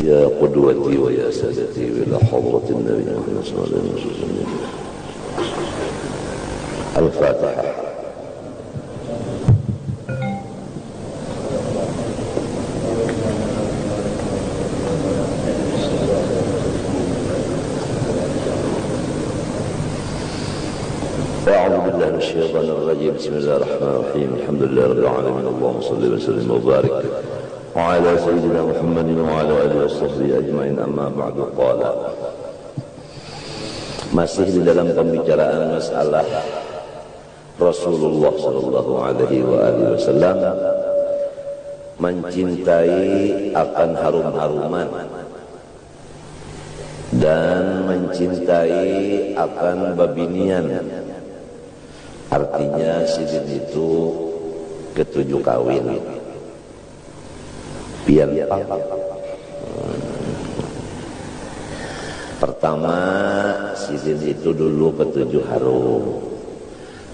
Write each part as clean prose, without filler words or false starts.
يا قدوتي ويا سادتي إلى حضرة النبي محمد صلى الله عليه وسلم. الفاتحة. أعوذ بالله من الشيطان الرجيم. بسم الله الرحمن الرحيم. الحمد لله رب العالمين. اللهم صل وسلم وبارك وعلى سيدنا محمد وعلى آله وصحبه أجمعين. أما بعد. قال, masih di dalam pembicaraan masalah Rasulullah sallallahu alaihi wasallam mencintai akan harum-haruman dan mencintai akan babinian. Artinya sidin itu ketujuh kawin. Pian pertama sidin itu dulu ketujuh harum.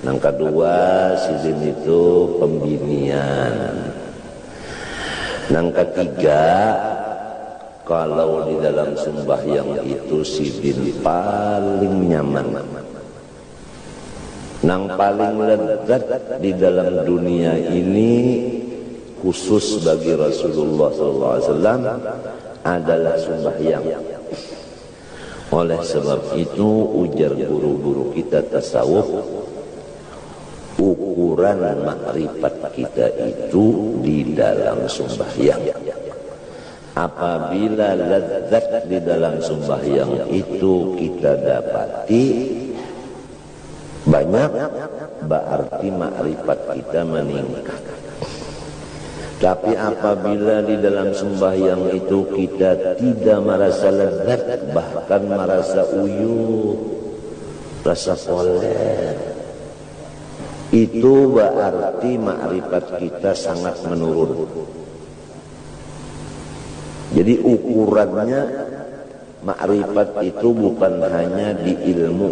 Yang kedua sidin itu pembinian. Yang ketiga, kalau di dalam sembahyang itu sidin paling nyaman. Yang paling lezat di dalam dunia ini khusus bagi Rasulullah SAW adalah sembahyang. Oleh sebab itu ujar guru-guru kita tasawuf, ukuran makrifat kita itu di dalam sembahyang. Apabila lezat di dalam sembahyang itu kita dapati banyak, berarti makrifat kita meningkat. Tapi apabila di dalam sembahyang itu kita tidak merasa lezat, bahkan merasa uyuh, rasa poler, itu berarti makrifat kita sangat menurun. Jadi ukurannya makrifat itu bukan hanya di ilmu.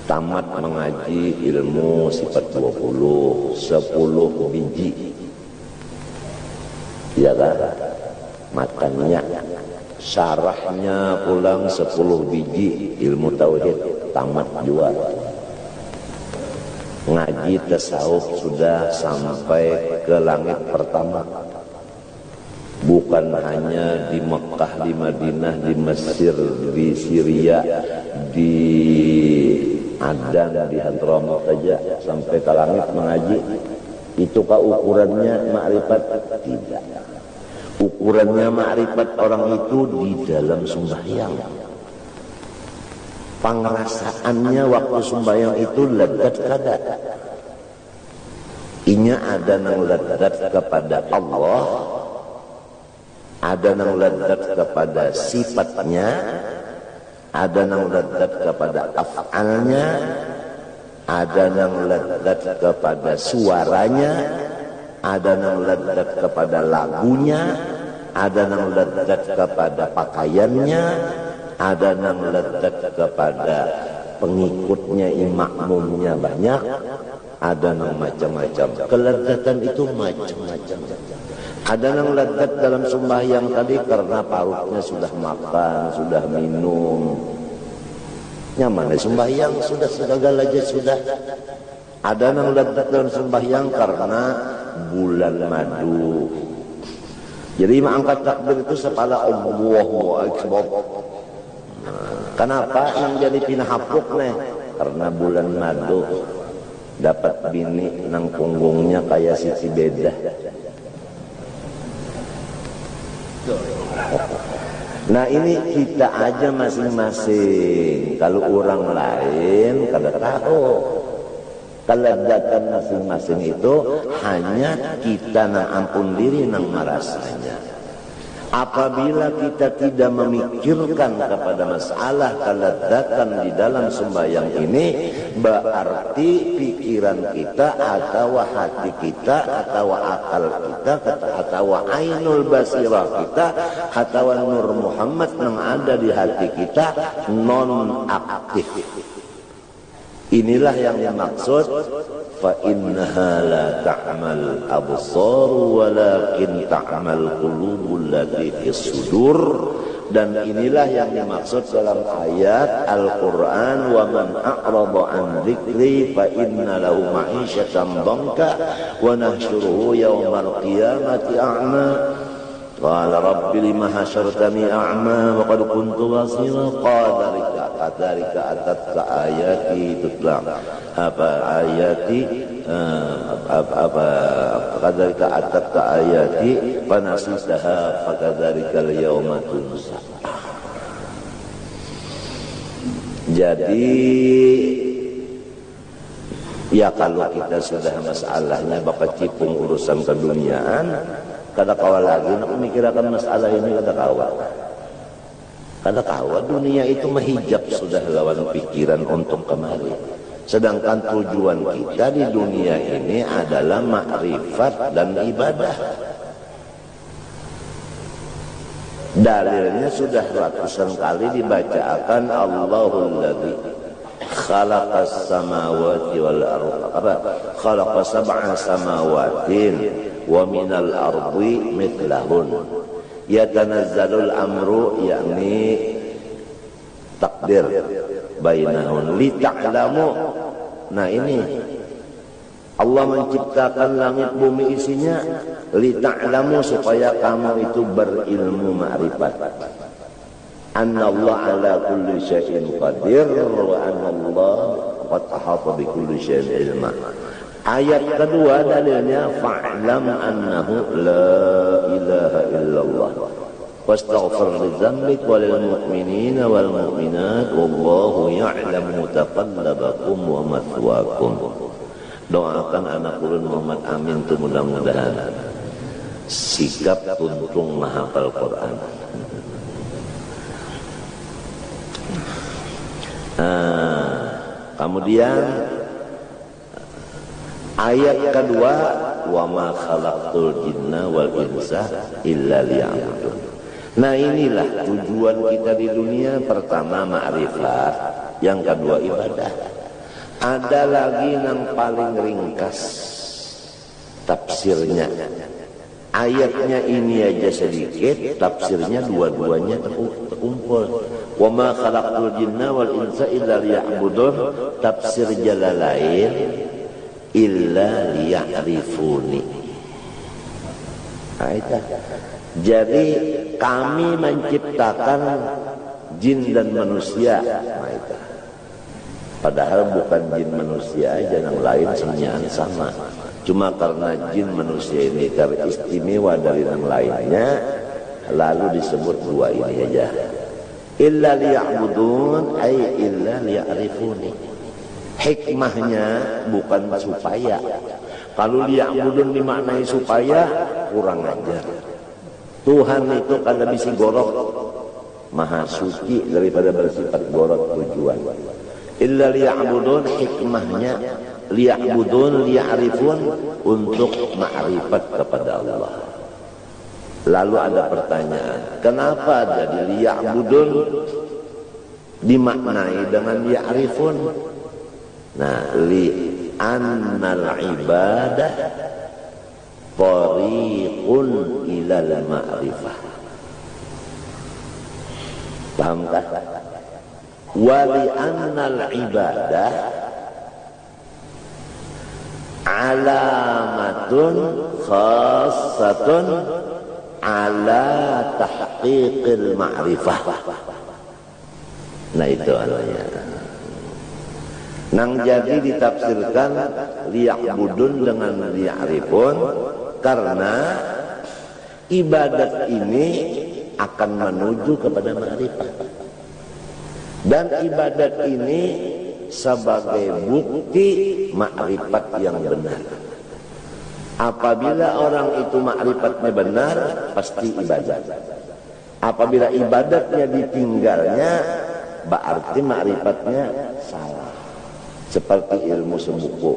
Tamat mengaji ilmu sifat 20, 10 biji. Ya kan? Matannya, syarahnya pulang 10 biji ilmu tauhid, tamat juga. Ngaji tasawuf sudah sampai ke langit pertama. Bukan hanya di Mekah, di Madinah, di Mesir, di Syria, di Adan, di Hadramaut saja sampai ke langit mengaji. Itukah ukurannya makrifat? Tidak. Ukurannya makrifat orang itu di dalam sembahyang. Pengrasaannya waktu sembahyang itu lezat kada. Inya ada yang lezat kepada Allah, ada yang lezat kepada sifatnya, ada yang lezat kepada af'alnya, ada yang lezat kepada suaranya, ada yang lezat kepada lagunya, ada yang lezat kepada pakaiannya, ada yang lezat kepada pengikutnya, makmumnya banyak, ada yang macam-macam. Kelezatan itu macam-macam. Ada yang lezat dalam sembahyang tadi karena parutnya sudah makan, sudah minum. Nyaman sembahyang sudah segala aja sudah. Ada yang lezat dalam sembahyang karena bulan madu. Jadi mengangkat takbir itu sepala Allahu Akbar. Kenapa yang jadi pinahapuk nih? Karena bulan madu. Dapat bini nang punggungnya kayak sisi beda. Nah ini kita aja masing-masing. Kalau orang lain kada tahu. Kelezatan masing-masing itu hanya kita nang ampun diri nang merasanya. Apabila kita tidak memikirkan kepada masalah kelezatan di dalam sembahyang ini, berarti pikiran kita atau hati kita atau akal kita atau ainul basirah kita atau nur Muhammad yang ada di hati kita non aktif. Inilah yang dimaksud fa innaha la ta'mal absar walakin ta'mal qulubul lati fis sudur. Dan inilah yang dimaksud dalam ayat Al-Quran, wa man a'rada an dzikri fa inna lahu ma'isyatan dhanka wa nahsyuruhu yaumal qiyamati a'ma. Qala rabbi lima hasyartani a'ma wa qad kuntu basira. Qadarika atatka ayati tutla qadarika atatka ayati fanasitaha fakadarika al-yawma tunsa. Jadi ya kalau kita sudah masalahnya bapak cipung urusan keduniaan, kada kawal lagi nak memikirkan masalah ini, kada kawal. Kada kawal dunia itu menghijab sudah lawan pikiran untuk kemari. Sedangkan tujuan kita di dunia ini adalah makrifat dan ibadah. Dalilnya sudah ratusan kali dibacakan, Allahul ladzi khalaqas samawati wal arda, khalaqas sab'a samawatin wa minal ardi mithlahun yatanazzalul amru, yakni takdir bainahun li ta'lamu. Nah ini Allah menciptakan langit bumi isinya li ta'lamu, supaya kamu itu berilmu ma'rifat. Annallahu ala kulli syai'in qadir wa annallahu qad ahata bi kulli syai'in ilma. Ayat kedua dalilnya fa'lam annahu la ilaha illallah wastaghfir li dzambik walil mu'minina wal mu'minat wallahu ya'lamu mutaqallabakum wa mathwaakum. Doakan anak ulun Muhammad Amin tuh mudah-mudahan sikap tuntung menghafal Quran. Kemudian ayat kedua, wa ma khalaqtul jinna wal insa illa liya'budun. Nah inilah tujuan kita di dunia. Pertama ma'rifat, yang kedua ibadah. Ada lagi yang paling ringkas tafsirnya. Ayatnya ini aja sedikit, tafsirnya dua-duanya terkumpul. Wa ma khalaqtul jinna wal insa illa liya'budun. Tafsir Jalalain illa liya'rifuni. Jadi kami menciptakan jin dan manusia. Padahal bukan jin manusia aja, yang lain semuanya sama. Cuma karena jin manusia ini teristimewa dari yang lainnya, lalu disebut dua ini aja. Illa liya'budun ay illa liya'rifuni. Hikmahnya bukan supaya. Kalau liya'budun dimaknai supaya, kurang ajar. Tuhan itu kada bisa gorok, maha suci daripada bersifat gorok tujuan. Illa liya'budun, hikmahnya liya'budun liya'rifun, untuk ma'rifat kepada Allah. Lalu ada pertanyaan, kenapa jadi liya'budun dimaknai dengan liya'rifun? Nah, li'annal ibadah tariqun ilal ma'rifah. Pahamkah? Wa li'annal ibadah alamatun khassatun ala tahqiqil ma'rifah. Nah itu alanya. Nang jadi ditafsirkan liya'budun dengan liya'rifun, karena ibadat ini akan menuju kepada ma'rifat. Dan ibadat ini sebagai bukti ma'rifat yang benar. Apabila orang itu ma'rifatnya benar, pasti ibadat. Apabila ibadatnya ditinggalnya, berarti ma'rifatnya salah. Seperti ilmu sembuku,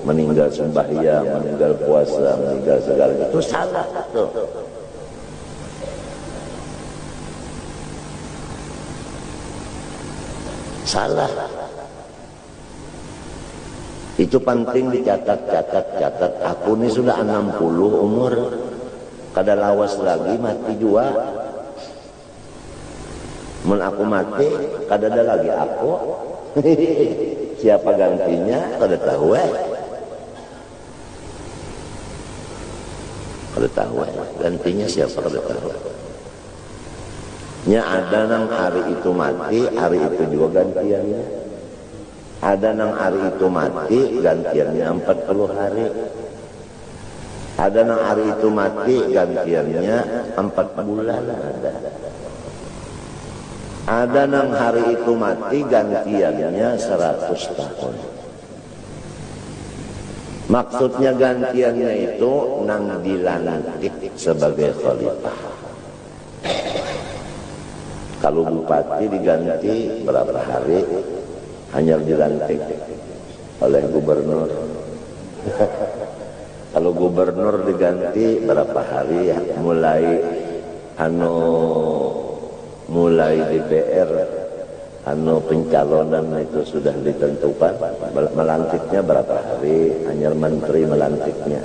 meninggal sembahyang, meninggal puasa, meninggal segala itu salah tuh. Salah. Itu penting dicatat. Aku ini sudah 60 umur, kada lawas lagi mati jua. Mun aku mati, kada ada lagi aku. Siapa gantinya? Kada tahu Kada tahu gantinya siapa, kada tahu. Nya ada nang hari itu mati, hari itu juga gantiannya. Ada nang hari itu mati, gantiannya 40 hari. Ada nang hari itu mati, gantiannya 4 bulan ada. Ada nang hari itu mati, gantiannya 100 tahun. Maksudnya gantiannya itu nang dilantik sebagai khalifah. Kalau bupati diganti berapa hari, hanya dilantik oleh gubernur. Kalau gubernur diganti berapa hari, mulai DPR pencalonan itu sudah ditentukan, melantiknya berapa hari, hanya menteri melantiknya.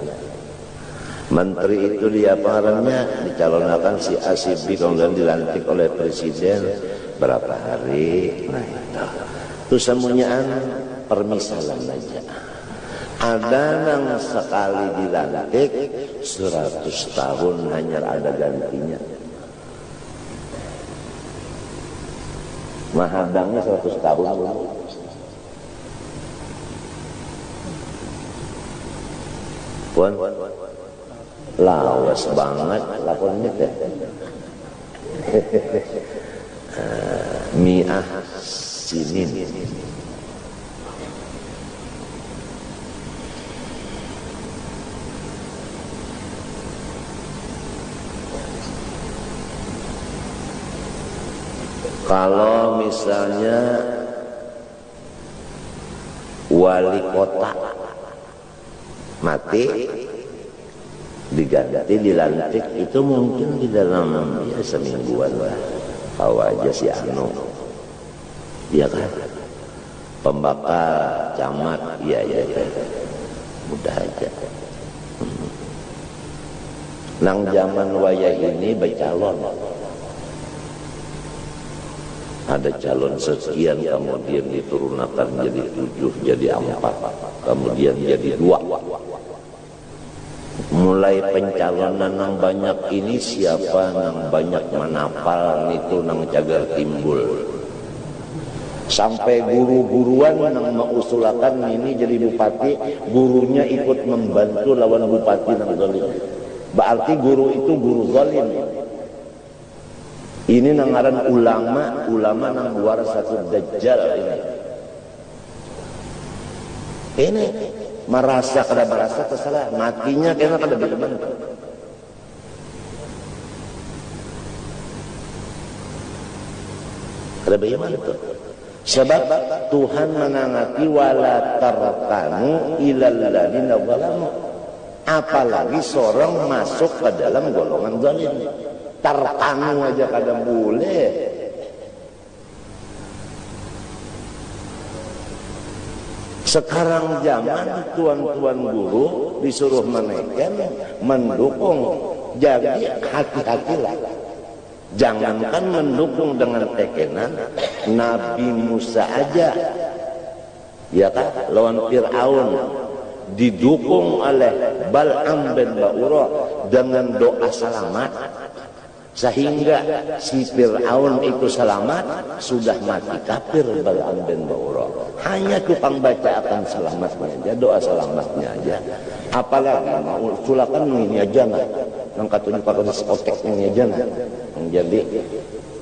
Menteri itu dia pengarangnya dicalonkan si A si B, kemudian dilantik oleh presiden berapa hari. Nah itu semuanya permisalan aja. Ada yang sekali dilantik 100 tahun hanya ada gantinya. Mahadangnya 100 tahun dulu. Puan, lawas banget lakonnya teh. Mi'ah sinin. Kalau misalnya wali kota mati, diganti, dilantik, itu mungkin di dalam ya semingguan lah. Kau aja si Anu, iya kan? Pembakar, camat, iya, mudah aja. Nang zaman wayah ini bercalon. Ada calon sekian, kemudian diturunkan jadi 7, jadi 4, kemudian jadi 2. Mulai pencalonan nang banyak ini siapa nang banyak manapal itu nang cagar timbul. Sampai guru-guruan nang mengusulkan ini jadi bupati, gurunya ikut membantu lawan bupati nang zalim. Berarti guru itu guru zalim. Ini nang ngaran ulama nang warasatul dajjal ini merasa kesalah, matinya kena kada beban. Kada beban itu. Sebab Tuhan menangati wala tarkanu ilal ladina zalamu. Apalagi seorang masuk ke dalam golongan zalim. Tarkanu aja kada boleh. Sekarang zaman tuan-tuan guru disuruh menaikkan, mendukung. Jadi hati-hatilah. Jangankan mendukung dengan tekenan Nabi Musa aja, ya kan, lawan Fir'aun didukung oleh Bal'am bin Ba'ura dengan doa selamat. Sehingga si Fir'aun itu selamat, sudah mati kafir Bal'am bin Ba'ura. Hanya tukang baca akan selamatnya aja, doa selamatnya aja. Apalagi mau sulakan ini aja nah. Nang katunya pakai diskotek ini aja nah. Jadi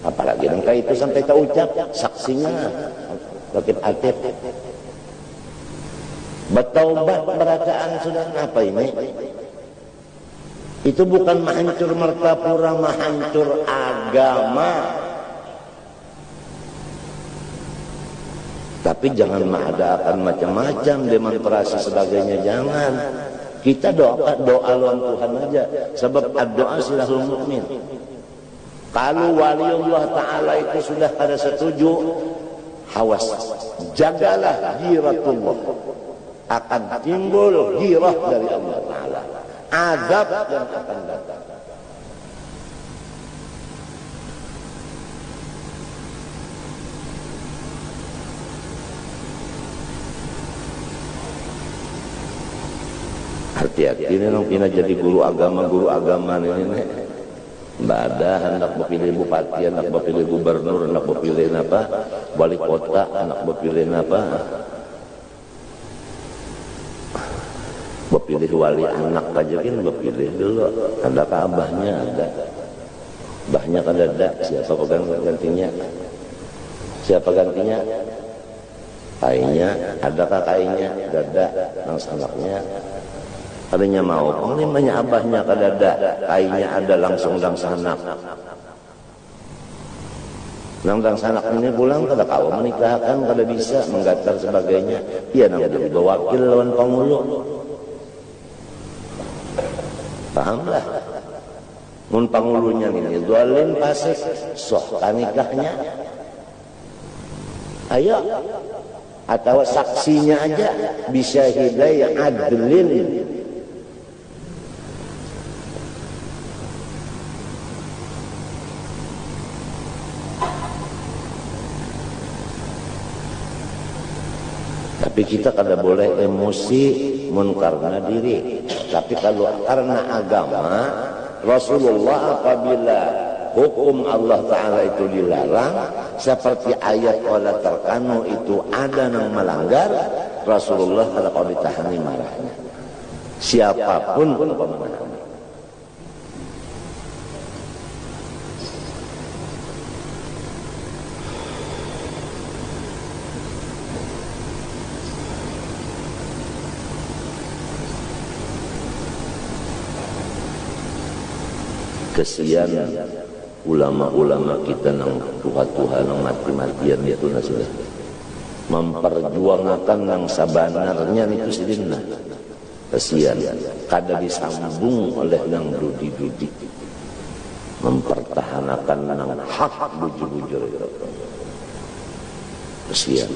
apalagi nangka itu sampai tak ucap saksinya Rakib Atib. Bertaubat berakaan sudah apa ini? Itu bukan menghancur martapura, menghancur agama. Tapi jangan mengadakan macam-macam demonstrasi sebagainya, jangan. Kita doa lawan Tuhan aja. Sebab doa silahul mukmin. Kalau waliullah ta'ala itu sudah pada setuju, awas, jagalah jiratullah. akan timbul girah dari Allah Ta'ala, azab yang akan datang. Hati-hati ini nong pina jadi guru agama ini nih. Mbak ada hendak berpilih bupati, hendak berpilih gubernur, hendak berpilih apa, wali kota, hendak berpilih apa, berpilih wali anak aja kan berpilih dulu. Ada abahnya ada, abahnya kan ada. Siapa gantinya? Siapa gantinya? Kainya, adakah kainya? Dada, nang sanaknya. Tadinya mau, penglimpahnya abahnya kadada, kainya ada langsung dang sanak. Dang sanak ini pulang kada kau menikahkan, kada bisa menggatar sebagainya. Iya nang jadi wakil lawan pangulu. Pahamlah. Mun pangulunya ini zalim fasik, soh kanikahnya. Ayo. Atau saksinya aja bisa hidayah adlin. Tapi kita kada boleh emosi mun karena diri. Tapi kalau karena agama, Rasulullah apabila hukum Allah Ta'ala itu dilarang, seperti ayat wala terkanu itu ada yang melanggar, Rasulullah kada kau ditahani marahnya. Siapapun pun pemenangnya. Kesian ulama-ulama kita nang Tuhan nang mati-matian itu sudah memperjuangkan nang sabanarnya itu sidina. Kesian kada disambung oleh nang dudi-dudi mempertahankan nang hak bujur-bujur itu. Kesian.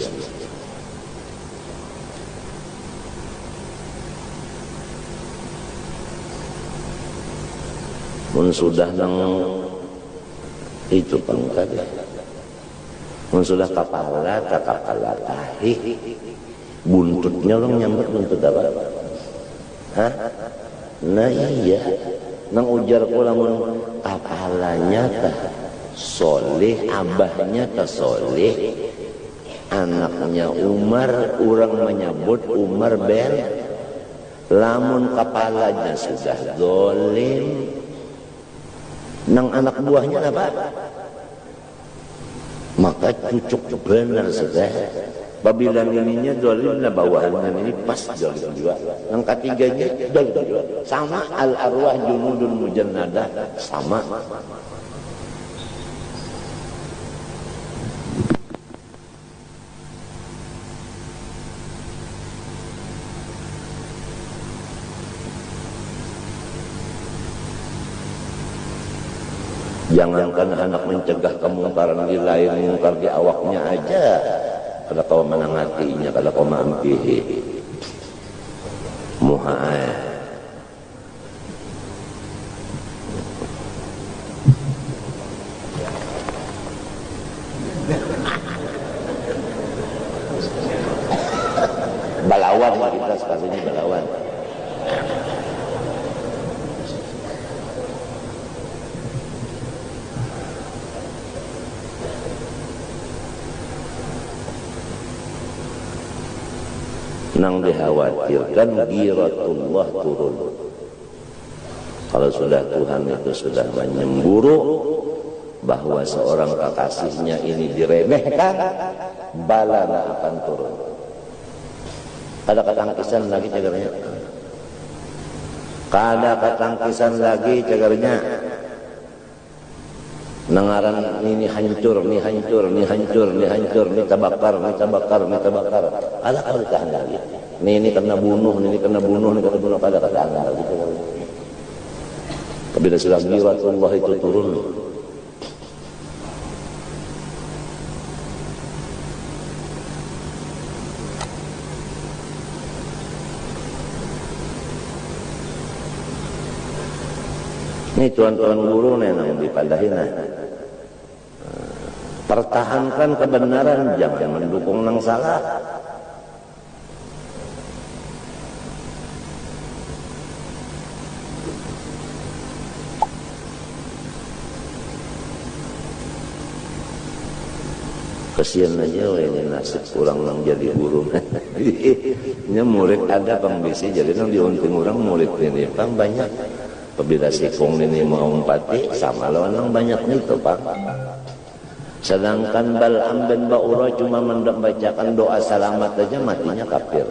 Mun sudah nang itu pangkat, mun sudah kapala tahi, buntutnya orang nyambut buntut apa? Hah? Nah iya, nang ujar pula mun kapalanya tah soleh, abahnya tah soleh, anaknya Umar, orang menyebut Umar ben, lamun kapalanya sudah zalim. Nang anak buahnya apa? Maka cucuk benar sudah. Babila ininya zalim, nah bawahannya ini pas zalim juga. Yang ketiganya zalim juga. Sama al arwah junudun mujannadah sama. Jangankan anak mencegah kemungkaran di lain, mungkar di awaknya aja. Kada kau menangatinya, kada kau mampihi. Muha'ay. Balawan kita sekarang ini balawan. Nang dikhawatirkan giratullah turun. Kalau sudah Tuhan itu sudah menyemburu bahwa seorang kekasihnya ini diremehkan, balanya akan turun. Ada ketangkisan lagi cagarnya. Kada ketangkisan lagi cagarnya. Nangaran ini hancur, ini hancur, ini hancur, ini hancur, ini terbakar, ini terbakar, ini terbakar. Ada kali tahan lagi. Ini kena bunuh, ini kena bunuh, ini kena bunuh. Ada tahan lagi. Bila sudah giratullah itu turun, Ini tuan-tuan guru nenang dipadahin. Pertahankan kebenaran, jangan mendukung nang salah. Kesian aja ini nasib kurang nang jadi guru. Ini murid ada pang bisi jadi nang diunting orang murid ini pang banyak. Apabila sikung ini mau empati sama lawan nang banyak itu pang. Sedangkan Bal'am bin Ba'ura cuma membacakan doa selamat aja matinya kafir.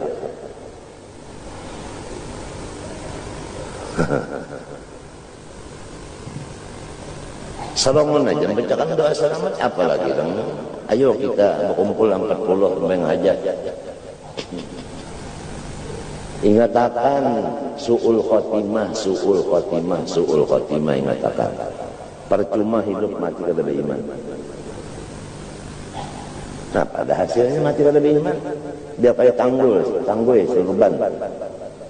Salongon aja membacakan doa selamat apalagi dong. Ayo kita berkumpul 40 mengajak. Ingatakan su'ul khotimah, su'ul khotimah, su'ul khotimah, ingatakan. Percuma hidup mati kada beriman. Nah pada hasilnya mati kada beriman. Dia kayak tanggul surban.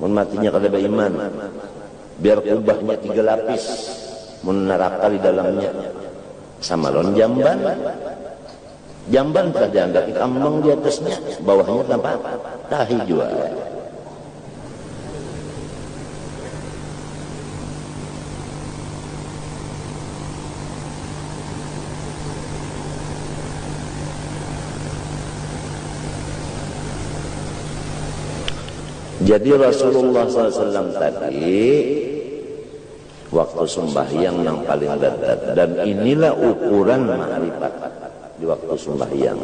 Mun matinya kada beriman. Biar kubahnya 3 lapis. Mun neraka di dalamnya. Sama lon jamban. Jamban saja enggak kambang di atasnya, bawahnya tanpa tahi jual. Jadi Rasulullah SAW tadi waktu sembahyang yang paling dekat, dan inilah ukuran ma'rifat di waktu sembahyang.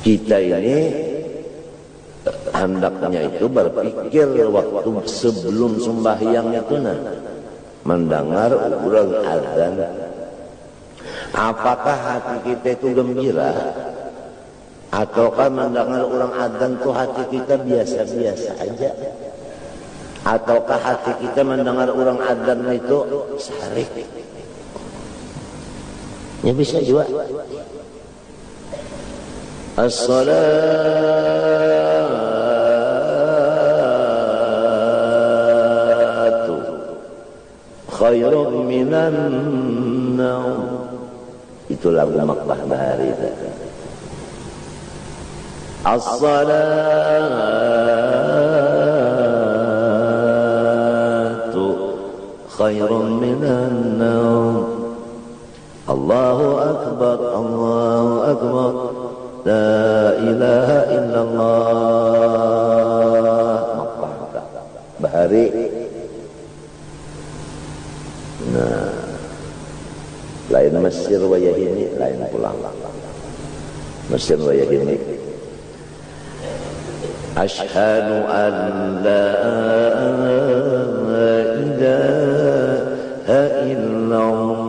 Kita ini hendaknya itu berpikir waktu sebelum sembahyang itu mendengar ukuran azan. Apakah hati kita itu gembira? Ataukah mendengar orang azan itu hati kita biasa-biasa aja? Ataukah hati kita mendengar orang azan itu sarik? Ya bisa juga. As-salatu khairun minan naum. Itu lagu Makkah Bahari itu. As-salatu khairun minan naum. Allahu Akbar, Allahu Akbar, La ilaha illallah. Makkah Bahari. Nah, lain Mesir wayah ini, lain pulang. Mesir wayah ini. Ashhadu an la ilaha illallah.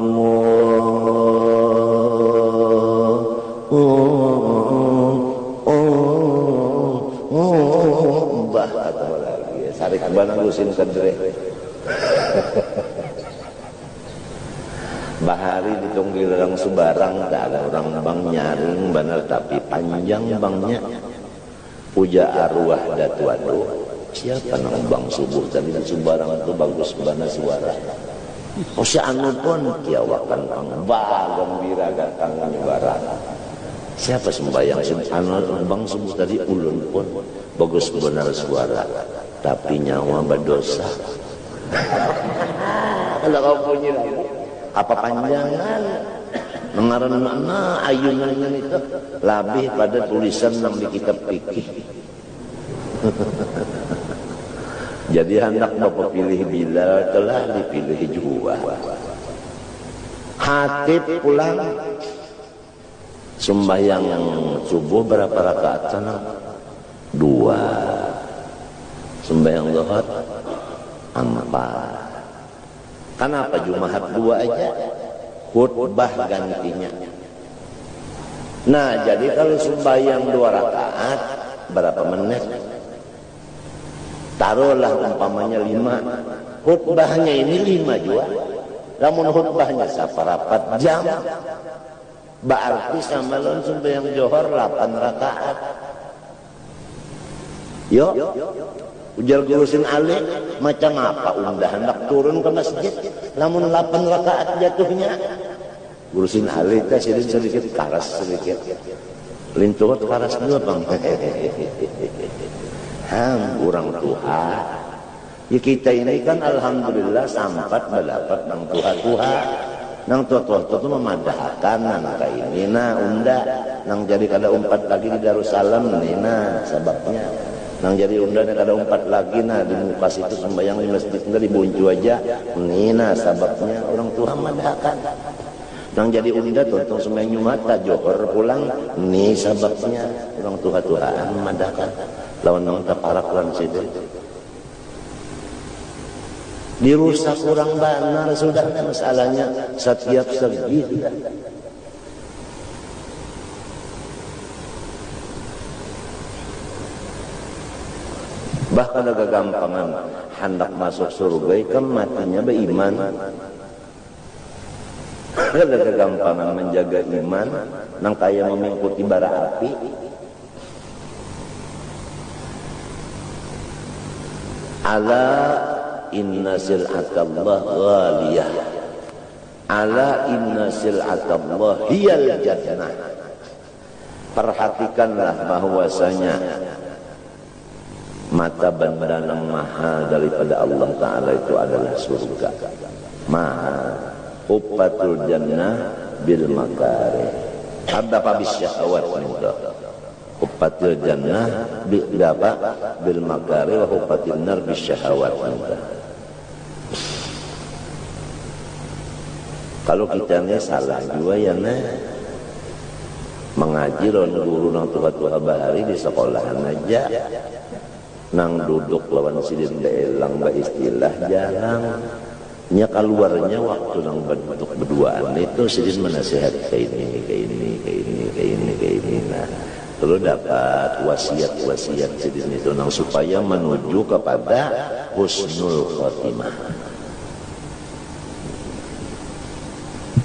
Sarik banang lusin kedre. Bahari ditunggil orang Subarang, tak ada orang bang nyaring benar tapi panjang bangnya. Puja arwah datu adu. Siapa nang bang subuh tadi di Subarang itu bagus bana suara. Oh si anu pun kiawakan bang gembira datang nyebaran. Siapa sembahyang anu bang subuh tadi ulun pun bagus benar suara. Tapi nyawa berdosa. Kalau kau punya apa panjangan mengaran mana ayunannya itu lebih pada tulisan yang di kitab fikih. Jadi hendak bapak pilih Bilal telah dipilih juga. Hatib pulang sembahyang subuh berapa rakaat sana? 2. Sembahyang zuhur 4. Kenapa Jumat 2 aja? Khutbah gantinya. Nah, jadi kalau sembahyang 2 rakaat berapa menit? Taruhlah umpamanya 5. Khutbahnya ini 5 juga. Namun khutbahnya saparapat jam. Berarti sama lawan sembahyang zuhur 8 rakaat. Yuk. Ujar gurusin Ali, macam apa undah hendak turun ke masjid, lamun 8 rakaat jatuhnya. Gurusin Ali teh sedikit karas sedikit. Lintuh karas dua bang. Orang Tuhan. Ya kita ini kan alhamdulillah sampat mendapat nang Tuhan. Nang tua-tua itu memadahkan nang ini nah unda nang jadi kada umpat lagi di Darussalam nih nah sebabnya. Nang jadi unda kada umpat lagi nah di muka situ sembahyang di masjid enggak dibuncu aja nina sababnya orang tua madahkan. Nang jadi unda tonton sembahyang Jumatan johor pulang nih sababnya orang Tuhan madahkan lawan nang taparak lan situ dirusak kurang benar sudah masalahnya setiap segi sudah. Bahkan ada kegampangan hendak masuk surga kan matinya beriman. Ada kegampangan menjaga iman nang kaya mengikuti bara api. Ala inna sil'atallah ghaliyah. Ala inna sil'atallah hiyal jannah. Perhatikanlah bahwasanya mata benda yang mahal daripada Allah Ta'ala itu adalah surga. Mahal. Hubbatul jannah bil makari. Ada apa bisyahawat itu. Hubbatul jannah bil makari wa hubbatil nar bisyahawat itu. Kalau kita ini salah juga ya mengaji lawan guru nang tua-tua bahari di sekolahan aja. Nang duduk lawan sidin beelang ba istilah jarang nya keluarnya waktu nang bentuk berduaan itu sidin menasihat ke ini nah terus dapat wasiat sidin itu nang supaya menuju kepada husnul khotimah